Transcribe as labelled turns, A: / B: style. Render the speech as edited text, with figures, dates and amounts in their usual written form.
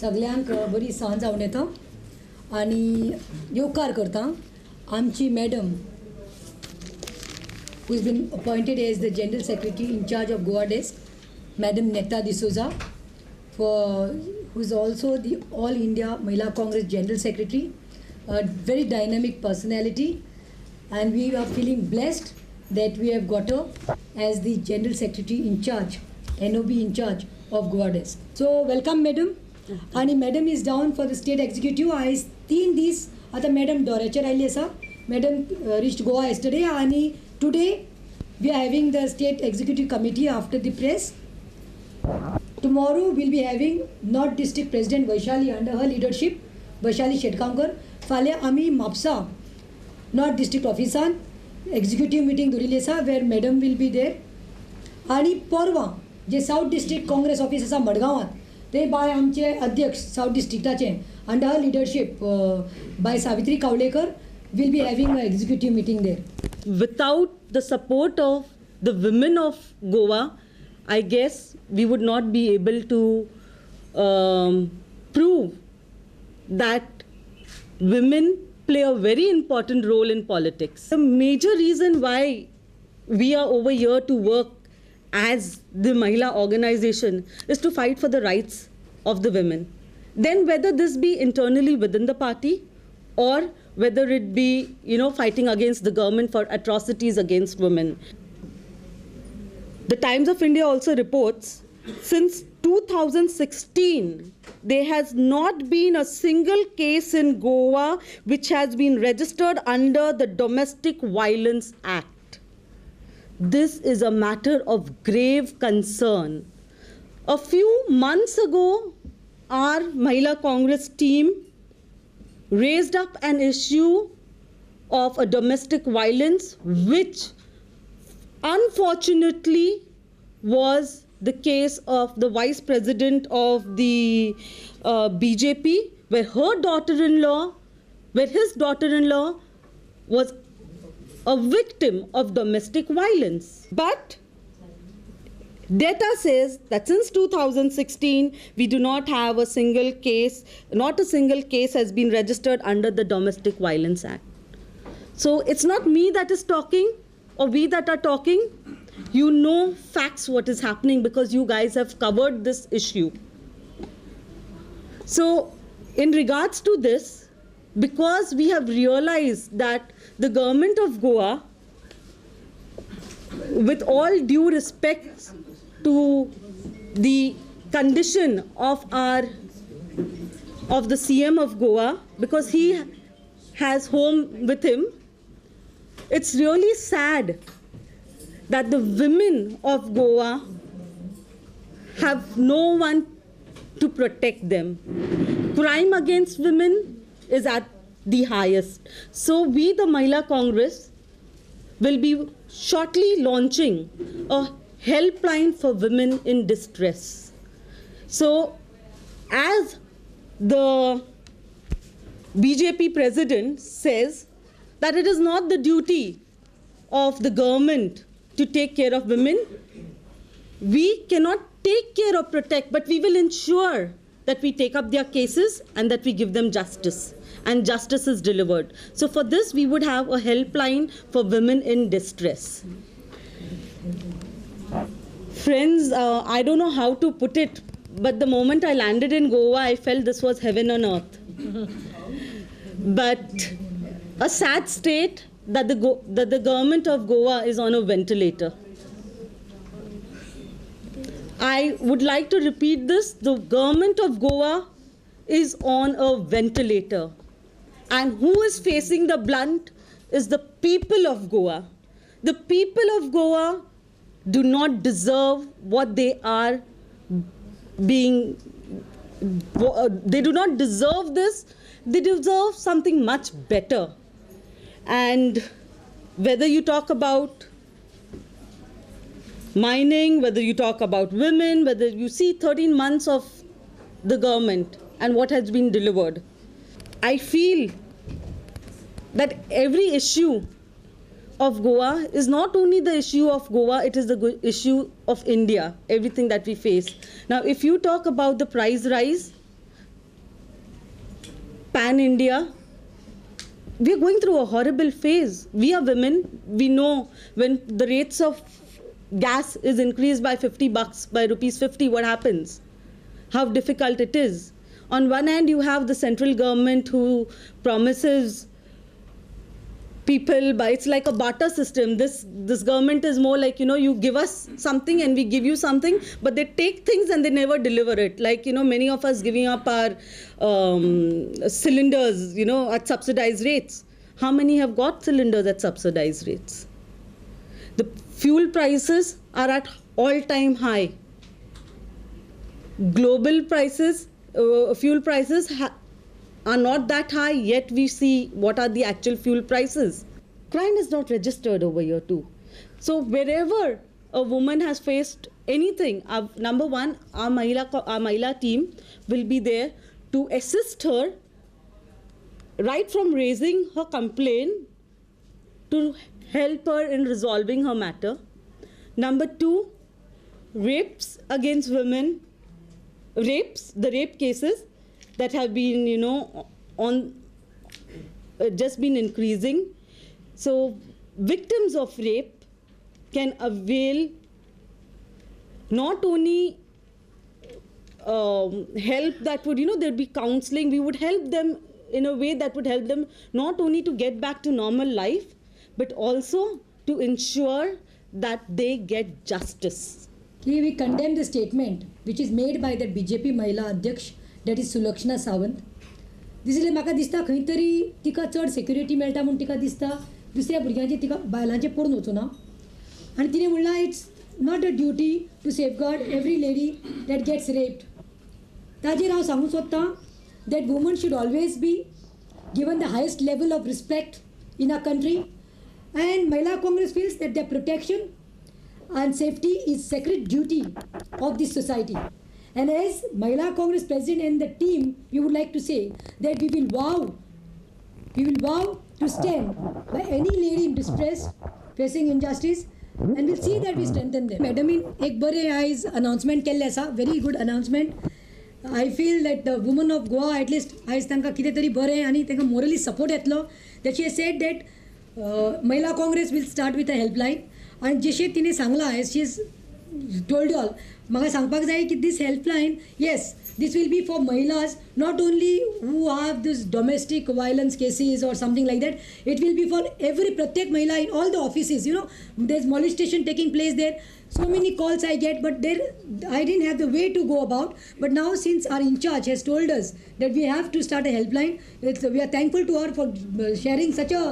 A: सगळ्यांक बरी सांज जावन येता आनी येवकार करता आमची madam who has been appointed as the General Secretary in charge of Goa desk, Madam Netta D'Souza, who is also the All India Mahila Congress General Secretary, a very dynamic personality, and we are feeling blessed that we have got her as the General Secretary in charge, NOB in charge of Goa desk. So welcome Madam. And Madam is down for the state executive. I seen this आता Madam Doracher oily आसा. Madam reached Goa yesterday and today we are having the state executive committee after the press. Tomorrow we'll be having North District President Vaishali under her leadership, Vaishali Shetkankar. फाल्यां आमी Mapusa North District Officean executive meeting दवरिल्ली आसा where Madam will be there. आनी परवां जे South District Congress office आसा मडगांवांत ते by आमचे अध्यक्ष साउथ डिस्ट्रिक्टाचे under her leadership by Savitri Kavlekar will be having an executive meeting there.
B: Without the support of the women of Goa, I guess we would not be able to prove that women play a very important role in politics. The major reason why we are over here to work as the Mahila organization is to fight for the rights of the women. Then whether this be internally within the party or whether it be, fighting against the government for atrocities against women. The Times of India also reports, since 2016, there has not been a single case in Goa which has been registered under the Domestic Violence Act. This is a matter of grave concern. A few months ago, our Mahila Congress team raised up an issue of a domestic violence, which unfortunately was the case of the vice president of the BJP, where his daughter-in-law was a victim of domestic violence. But data says that since 2016, we do not have a single case, not a single case has been registered under the Domestic Violence Act. So it's not me that is talking or we that are talking. You know facts what is happening because you guys have covered this issue. So in regards to this, because we have realized that the government of Goa, with all due respect to the condition of the CM of Goa, because he has home with him, it's really sad that the women of Goa have no one to protect them. Crime against women is at the highest. So we, the Mahila Congress, will be shortly launching a helpline for women in distress. So as the BJP president says that it is not the duty of the government to take care of women, we cannot take care or protect, but we will ensure that we take up their cases and that we give them justice, and justice is delivered. So for this, we would have a helpline for women in distress. Friends, I don't know how to put it, but the moment I landed in Goa, I felt this was heaven on earth. But a sad state that the government of Goa is on a ventilator. I would like to repeat this. The government of Goa is on a ventilator. And who is facing the blunt is the people of Goa. The people of Goa do not deserve what they are being, they do not deserve this. They deserve something much better. And whether you talk about mining, whether you talk about women, whether you see 13 months of the government and what has been delivered, I feel that every issue of Goa is not only the issue of Goa, it is the issue of India, everything that we face. Now, if you talk about the price rise, pan-India, we are going through a horrible phase. We are women. We know when the rates of gas is increased by $50, by rupees 50, what happens? How difficult it is. On one hand, you have the central government who promises people, but it's like a barter system. This government is more like, you give us something and we give you something, but they take things and they never deliver it. Like, many of us giving up our cylinders, at subsidized rates. How many have got cylinders at subsidized rates? The fuel prices are at all-time high. Global prices, fuel prices are not that high, yet we see what are the actual fuel prices. Crime is not registered over here too. So wherever a woman has faced anything, number one, our Mahila team will be there to assist her right from raising her complaint to help her in resolving her matter. Number two, rapes against women, the rape cases that have been, just been increasing. So victims of rape can avail not only help that would, there'd be counseling. We would help them in a way that would help them not only to get back to normal life, but also to ensure that they get justice.
A: We condemn the statement which is made by the BJP Mahila Adhyaksh, that is Sulakshana Sawant. दिसले म्हाका दिसता खंय तरी तिका चड security मेळटा म्हूण तिका दिसता दुसऱ्या भुरग्यांचे तिका बायलांचे पडून वचूना आनी तिणें म्हणलां it's not a duty to safeguard every lady that gets raped. ताजेर हांव सांगूंक सोदतां that woman should always be given the highest level of respect in our country and Mahila Congress feels that their protection and safety is sacred duty of this society. And as Mahila Congress President and the team, we would like to say that we will vow to stand by any lady in distress facing injustice, and we'll see that we strengthen them. Madam, in एक बरे आयज announcement केल्लें आसा, very good announcement. I feel that the women of Goa, at least आयज तांकां कितें तरी बरें आनी तांकां morally support येतलो. That she has said that Mahila Congress will start with a helpline. And जशें तिणें सांगलां, as she has told you all, म्हाका सांगपाक जाय की this helpline, yes, this will be for mahilas, not only who have this domestic violence cases or something like that. It will be for every pratyek mahila in all the offices. There's molestation taking place there. So many calls I get, but I didn't have the way to go about. But now, since our in charge has told us that we have to start a helpline, we are thankful to her for sharing such a